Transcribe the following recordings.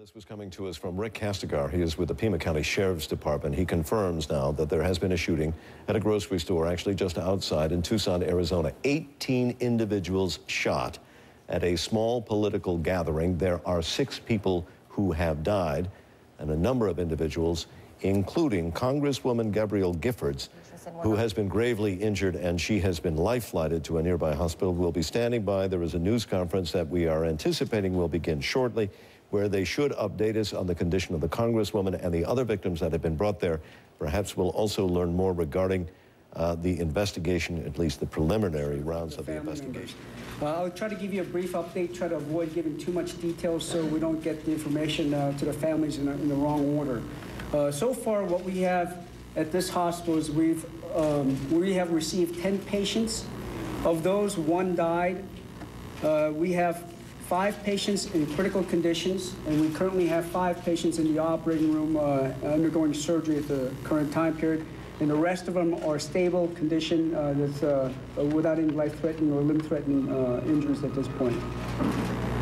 This was coming to us from Rick Castigar. He is with the Pima County Sheriff's Department. He confirms now that there has been a shooting at a grocery store, actually just outside in Tucson, Arizona. 18 individuals shot at a small political gathering. There are 6 people who have died, and a number of individuals, including Congresswoman Gabrielle Giffords, who has been gravely injured, and she has been life-flighted to a nearby hospital. We'll be standing by. There is a news conference that we are anticipating will begin shortly, where they should update us on the condition of the Congresswoman and the other victims that have been brought there. Perhaps we'll also learn more regarding the investigation, at least the preliminary rounds of the investigation. I'll try to give you a brief update, try to avoid giving too much detail so we don't get the information to the families in the wrong order. So far, what we have at this hospital is we have received 10 patients. Of those, 1 died. We have 5 patients in critical conditions, and we currently have 5 patients in the operating room undergoing surgery at the current time period. And the rest of them are stable condition that's without any life-threatening or limb-threatening injuries at this point.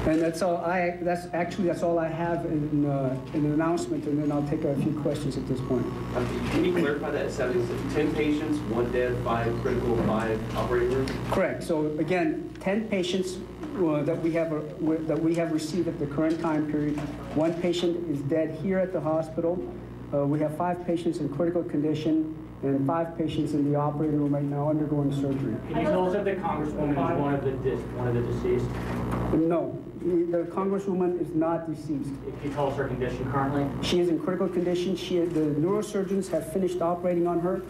And that's all that's all I have in an announcement, and then I'll take a few questions at this point. Can you clarify that? 10 patients, 1 dead, 5 critical, 5 operating room? Correct. So again, 10 patients that we have received at the current time period. 1 patient is dead here at the hospital. We have 5 patients in critical condition and 5 patients in the operating room right now undergoing surgery. Can you tell us if the Congresswoman is one of the deceased? No, the Congresswoman is not deceased. Can you tell us her condition currently? She is in critical condition. The neurosurgeons have finished operating on her,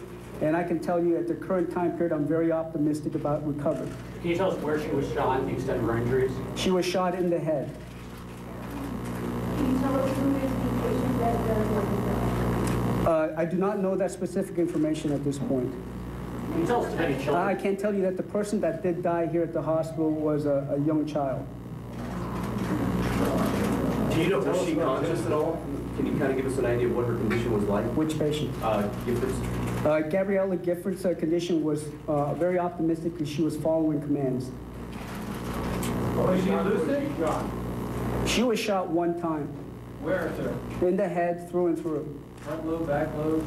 and I can tell you at the current time period, I'm very optimistic about recovery. Can you tell us where she was shot and the extent of her injuries? She was shot in the head. Can you tell us who is the patient that I do not know that specific information at this point. Can you tell us if any children? I can't tell you that the person that did die here at the hospital was a young child. Do you know, was she conscious at all? Can you kind of give us an idea of what her condition was like? Which patient? Giffords. Gabrielle Giffords' condition was very optimistic because she was following commands. Was she lucid? She was shot 1 time. Where, sir? In the head, through and through. Front lobe, back lobe?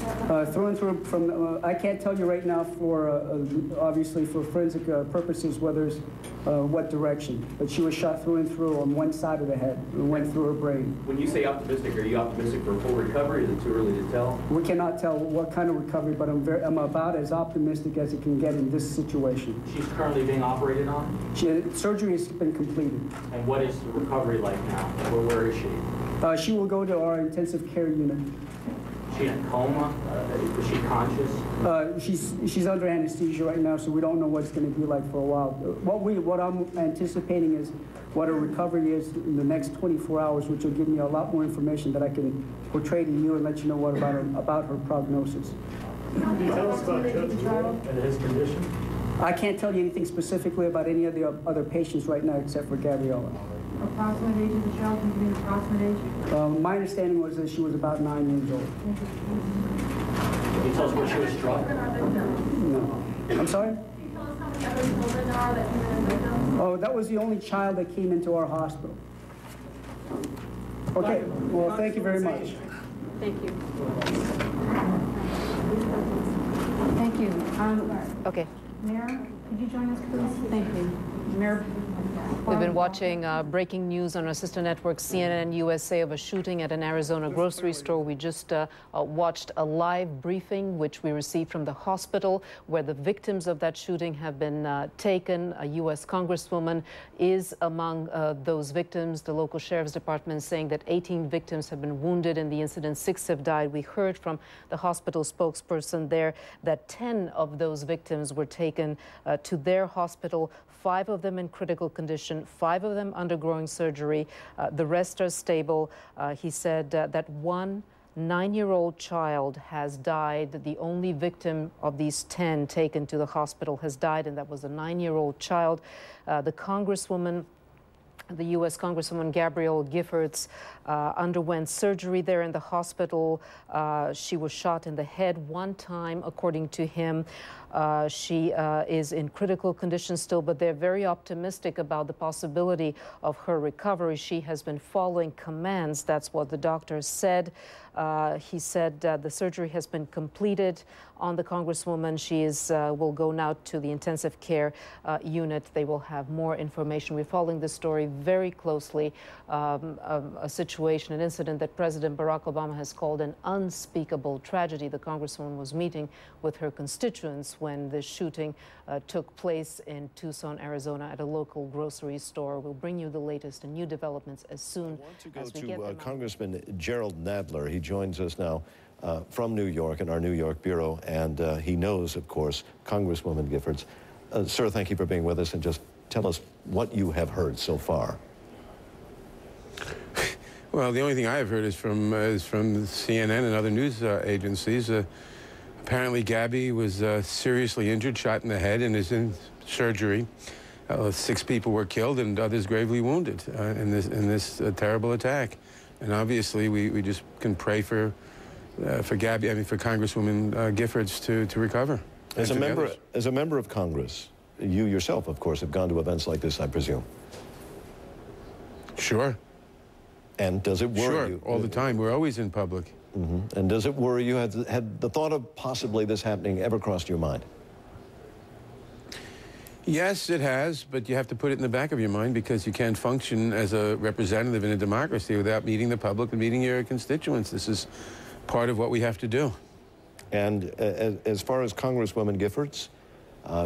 Through and through from, I can't tell you right now for, obviously for forensic purposes, whether it's what direction. But she was shot through and through on 1 side of the head. It went through her brain. When you say optimistic, are you optimistic for full recovery? Is it too early to tell? We cannot tell what kind of recovery, but I'm about as optimistic as it can get in this situation. She's currently being operated on? Surgery has been completed. And what is the recovery like now? Where is she? She will go to our intensive care unit. Is she in a coma? Is she conscious? She's under anesthesia right now, so we don't know what it's going to be like for a while. What I'm anticipating is what her recovery is in the next 24 hours, which will give me a lot more information that I can portray to you and let you know what about her prognosis. Can you tell us about Judge Wall and his condition? I can't tell you anything specifically about any of the other patients right now except for Gabriella. Approximate age of the child? Can you give me approximate age? My understanding was that she was about 9 years old. Can you tell us where she was struck? No. I'm sorry? Can you tell us how many other children there are that came in with them? Oh, that was the only child that came into our hospital. Okay, well, thank you very much. Thank you. Thank you. Okay. Mayor, could you join us, please? Thank you. Mayor. We've been watching breaking news on our sister network CNN USA of a shooting at an Arizona grocery store. We just watched a live briefing which we received from the hospital where the victims of that shooting have been taken. A U.S. Congresswoman is among those victims. The local sheriff's department saying that 18 victims have been wounded in the incident. 6 have died. We heard from the hospital spokesperson there that 10 of those victims were taken to their hospital. 5 of them in critical condition, 5 of them undergoing surgery. The rest are stable. He said that 1 9-year-old child has died. The only victim of these 10 taken to the hospital has died, and that was a 9-year-old child. The Congresswoman The U.S. Congresswoman Gabrielle Giffords underwent surgery there in the hospital. She was shot in the head one time, according to him. She is in critical condition still, but they're very optimistic about the possibility of her recovery. She has been following commands. That's what the doctor said. He said the surgery has been completed on the Congresswoman. She will go now to the intensive care unit. They will have more information. We're following this story very closely. A situation, an incident that President Barack Obama has called an unspeakable tragedy. The Congresswoman was meeting with her constituents when the shooting took place in Tucson, Arizona, at a local grocery store. We'll bring you the latest and new developments as soon as we get them. I want to go to Congressman Gerald Nadler. He joins us now from New York in our New York bureau, and he knows, of course, Congresswoman Giffords. Sir, thank you for being with us, and just tell us what you have heard so far. Well, the only thing I have heard is from CNN and other news agencies. Apparently, Gabby was seriously injured, shot in the head, and is in surgery. 6 people were killed and others gravely wounded in this terrible attack. And obviously, we just can pray for Gabby, for Congresswoman Giffords to recover. As a member of Congress, you yourself, of course, have gone to events like this, I presume. Sure. And does it worry you? Sure, all the time. We're always in public. Mm-hmm. And does it worry you? Had the thought of possibly this happening ever crossed your mind? Yes, it has, but you have to put it in the back of your mind because you can't function as a representative in a democracy without meeting the public and meeting your constituents. This is part of what we have to do. And as far as Congresswoman Giffords,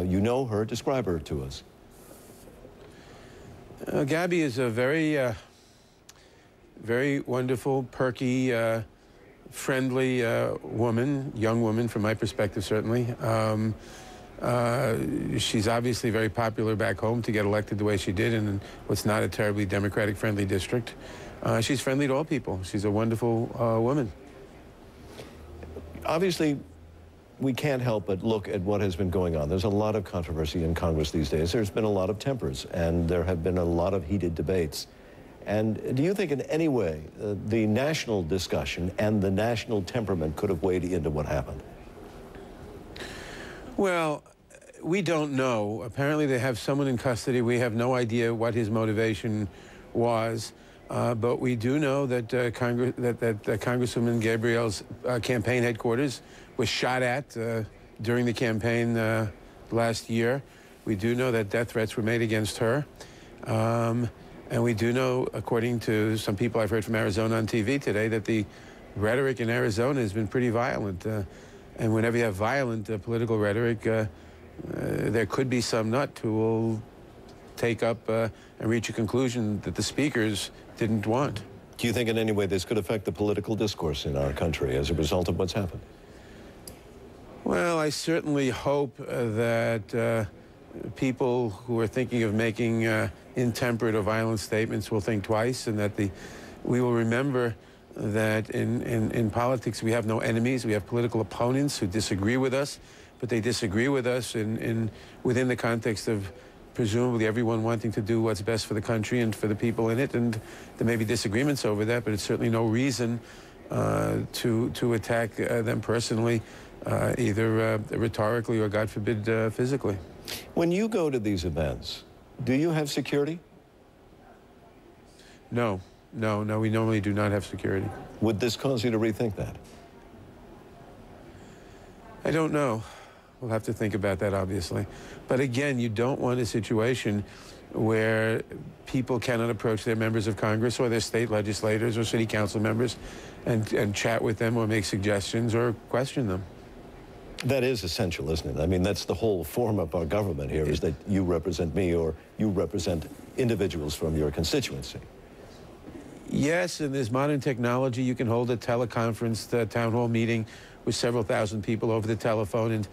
you know her. Describe her to us. Gabby is a very wonderful, perky, friendly young woman from my perspective, certainly. She's obviously very popular back home to get elected the way she did in what's not a terribly Democratic-friendly district. She's friendly to all people. She's a wonderful woman. Obviously, we can't help but look at what has been going on. There's a lot of controversy in Congress these days. There's been a lot of tempers, and there have been a lot of heated debates. And do you think in any way the national discussion and the national temperament could have weighed into what happened? Well, we don't know. Apparently they have someone in custody. We have no idea what his motivation was. But we do know that Congresswoman Gabrielle's campaign headquarters was shot at during the campaign last year. We do know that death threats were made against her. And we do know, according to some people I've heard from Arizona on TV today, that the rhetoric in Arizona has been pretty violent. And whenever you have violent political rhetoric, there could be some nut who will take up and reach a conclusion that the speakers didn't want. Do you think in any way this could affect the political discourse in our country as a result of what's happened? Well, I certainly hope that people who are thinking of making intemperate or violent statements will think twice, and that we will remember that in politics we have no enemies. We have political opponents who disagree with us, but they disagree with us within the context of presumably everyone wanting to do what's best for the country and for the people in it. And there may be disagreements over that, but it's certainly no reason to attack them personally, either rhetorically or, God forbid, physically. When you go to these events, do you have security? No, we normally do not have security. Would this cause you to rethink that? I don't know. We'll have to think about that, obviously. But again, you don't want a situation where people cannot approach their members of Congress or their state legislators or city council members and chat with them or make suggestions or question them. That is essential, isn't it? I mean, that's the whole form of our government here, is that you represent me or you represent individuals from your constituency. Yes, and there's modern technology. You can hold a teleconference, the town hall meeting with several thousand people over the telephone, and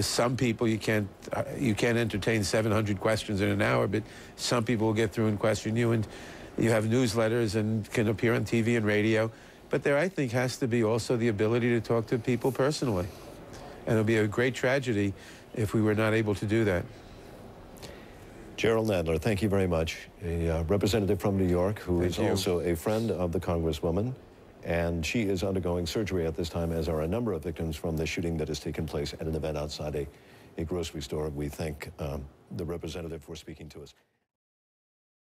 some people you can't entertain 700 questions in an hour, but some people will get through and question you, and you have newsletters and can appear on TV and radio. But there, I think, has to be also the ability to talk to people personally. And it would be a great tragedy if we were not able to do that. Gerald Nadler, thank you very much. A representative from New York who is also a friend of the Congresswoman, and she is undergoing surgery at this time, as are a number of victims from the shooting that has taken place at an event outside a grocery store. We thank the representative for speaking to us.